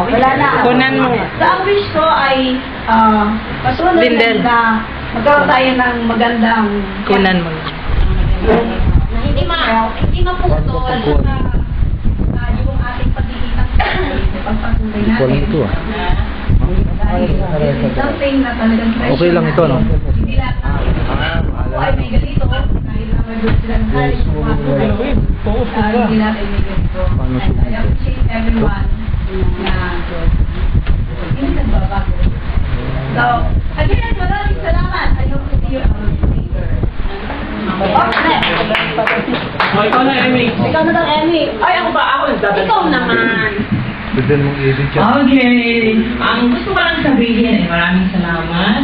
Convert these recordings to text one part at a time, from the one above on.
Wala na. Kunan mo. So, ang wish ko ay pasunod Lindel. na magkaroon tayo ng magandang Kunan mo. na hindi maputol yung ating pagkikitang pagpatuloy natin. Dahil something na talagang pressure. Okay lang ito, no? Hindi lahat ako ay may ganito. Dahil na may good sila ng college, hindi natin may ganito. And I appreciate everyone na hindi nagbabago. So, again, maraming salamat. I hope to see you out later. Okay. Ikaw na, Emmy. Ikaw na lang, Emmy. Ay, ako ba? Ako nagdadal. Ikaw naman. Pwede mong i-edit yan. Okay. Ang gusto ko lang sabihin ay maraming salamat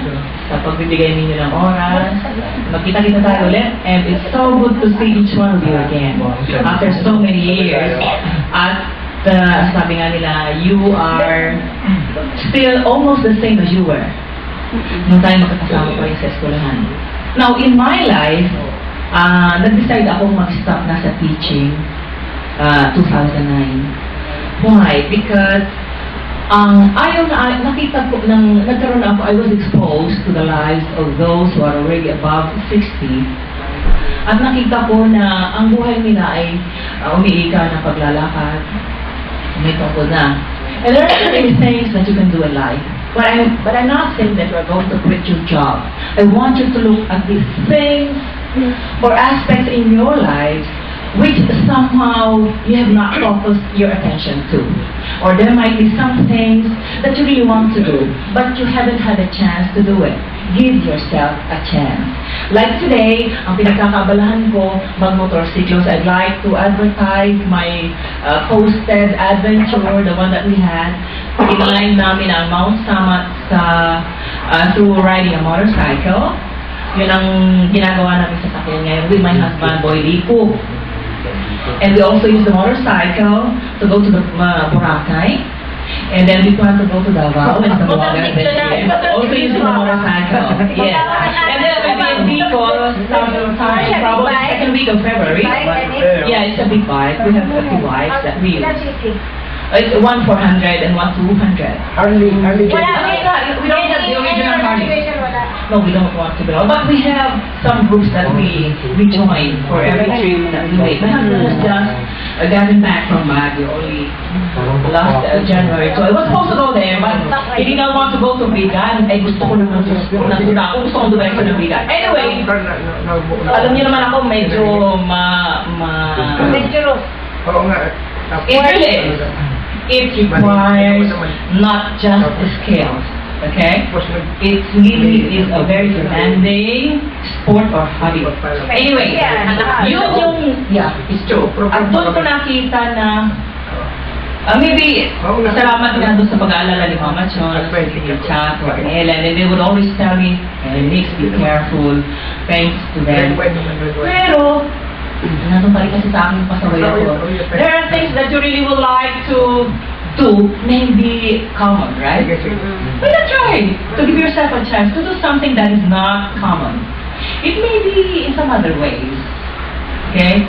sa pagbibigay ninyo ng oras. Magkita-kita tayo ulit. And it's so good to see each one of you again after so many years. At sabi nga nila, you are still almost the same as you were nung tayo makakasama pa rin sa eskwelahan. Now, in my life, nag-decide akong mag-stop na sa teaching 2009. Why? Because nakita ko, nagkaroon ako, I was exposed to the lives of those who are already above 60. At nakita ko na ang buhay nila ay umiika na paglalakad, may tungkol na. And there are certain things that you can do in life. But I'm not saying that you're going to quit your job. I want you to look at these things or aspects in your life which somehow you have not focused your attention to. Or there might be some things that you really want to do, but you haven't had a chance to do it. Give yourself a chance. Like today, ang pinagkakabalahan ko, mag-motorcycles. I'd like to advertise my posted adventure, the one that we had. Inline namin ang Mount Samat through riding a motorcycle. Yun ang ginagawa namin sa sakyan ngayon with my husband, Boy Lico. And we also use the motorcycle to go to the Boracay. And then we plan to go to Davao and Zamboanga. Also use the motorcycle. Yes. And then we'll be in Bicol sometime, probably second week of February. Yeah, it's a big bike. We have 2 bikes that we use. It's 1 400 and 1 200. Harley. We don't have the original Harley. No, we don't want to belong. But we have some groups that we join for every trip that we make. My husband was just getting back from Baguio only last January. So I was supposed to go there, but he did not want to go to Bigan. Ay, gusto ko naman gusto kong dumiretso ng Bigan. Anyway, alam niyo naman ako, medyo it really is. It requires not just the skills. Okay? It really is a very demanding sport or hobby. Anyway, it's true. At doon ko nakita na maybe salamat nga doon sa pag-aalala ni Mama Chon, si Chat, or Ellen, and they would always tell me, Nix, be careful, thanks to them. Pero, nandun pa rin kasi sa aking pasaway ako. There are things that you really would like to do, maybe common, right? Why not try to give yourself a chance to do something that is not common? It may be in some other ways, okay?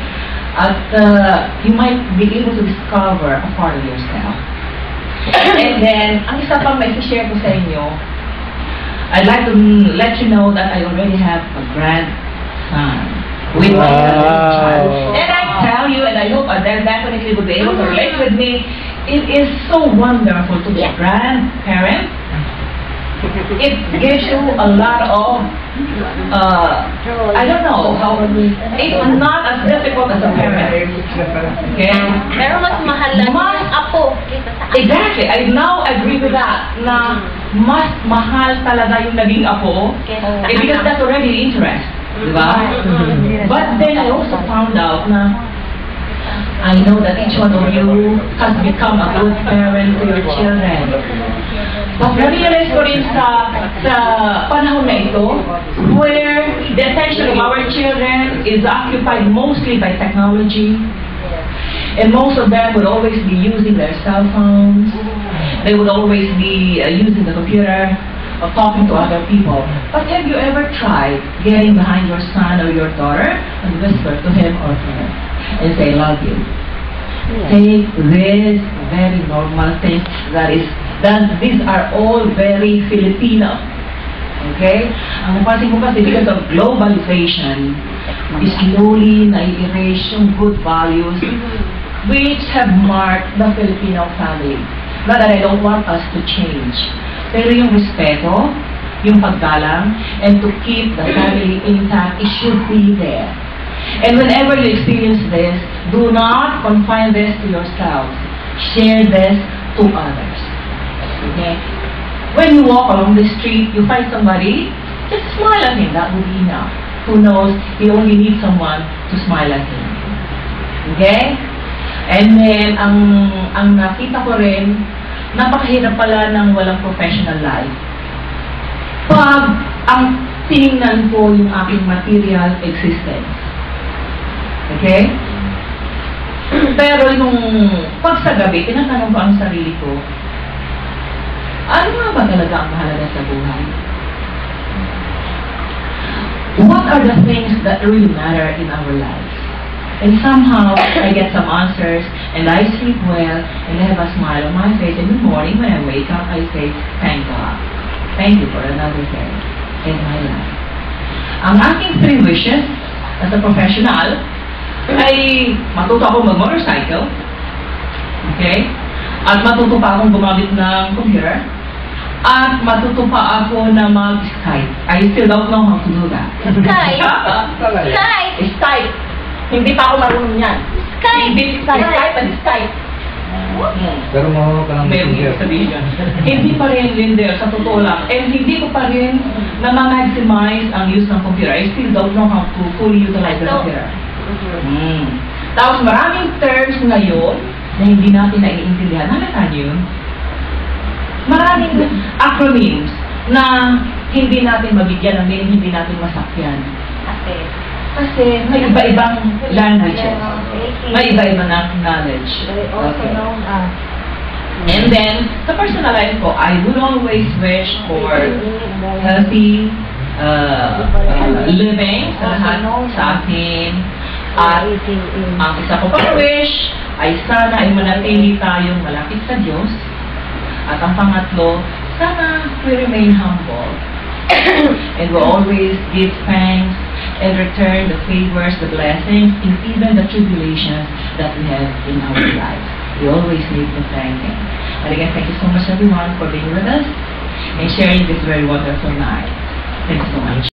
You might be able to discover a part of yourself. And then, ang isa pang may share ko sa inyo, I'd like to let you know that I already have a grandson with my child. And I tell you, and I hope they definitely will be able to relate with me, it is so wonderful to be a grandparent. It gives you a lot of, I don't know, it's not as difficult as a parent. Okay? Pero mas mahal lang yung apo. Exactly. I now agree with that. Na mas mahal talaga yung naging apo. Because that's already interest. Diba? But then I also found out na I know that each one of you has become a good parent to your children. But na-realize ko rin sa panahon na ito, where the attention of our children is occupied mostly by technology, and most of them would always be using their cell phones, they would always be using the computer, or talking to other people. But have you ever tried getting behind your son or your daughter and whisper to him or her and say, "I love you. Take this very normal things these are all very Filipino. Okay? Ang napansin ko kasi because of globalization, is slowly na-erase yung good values which have marked the Filipino family. Not that I don't want us to change. Pero yung respeto, yung paggalang, and to keep the family intact, it should be there. And whenever you experience this, do not confine this to yourself. Share this to others. Okay? When you walk along the street, you find somebody, just smile at him. That will be enough. Who knows, he only needs someone to smile at him. Okay? And then, ang nakita ko rin, napakahirap pala ng walang professional life. Pag ang tinignan ko yung aking material existence. Okay? Pero yung pag sa gabi, tinatanong ko ang sarili ko, ano nga ba talaga ang mahalaga sa buhay? What are the things that really matter in our lives? And somehow, I get some answers, and I sleep well, and I have a smile on my face. In the morning, when I wake up, I say, thank God. Thank you for another day in my life. Ang aking 3 wishes as a professional ay matuto ako mag-motorcycle. Okay? At matuto pa akong gumamit ng computer. At matuto pa ako na mag-Skype. I still don't know how to do that. Skype? Skype? Skype. Hindi pa ako marunong yan. Skype? Skype and Skype. Pero marunong ka ng Meron messenger. yung sabihin yan. Hindi pa rin, Linder, sa totoo lang. And hindi ko pa rin na-maximize ang use ng computer. I still don't know how to fully utilize the computer. Tapos maraming terms ngayon na hindi natin naiintindihan. Halata niyo yun? Maraming acronyms na hindi natin mabigyan ng meaning, hindi natin masakyan. Kasi may iba-ibang languages. May iba-ibang knowledge. Okay. And then, sa personal life ko, I would always wish for healthy living sa lahat sa atin. At ang isa ko pang wish ay sana ay manatili tayong malapit sa Diyos. At ang pangatlo, sana we remain humble. And we always give thanks and return the favors, the blessings, and even the tribulations that we have in our lives. We always need to thank Him. And again, thank you so much everyone for being with us and sharing this very wonderful night. Thank you so much.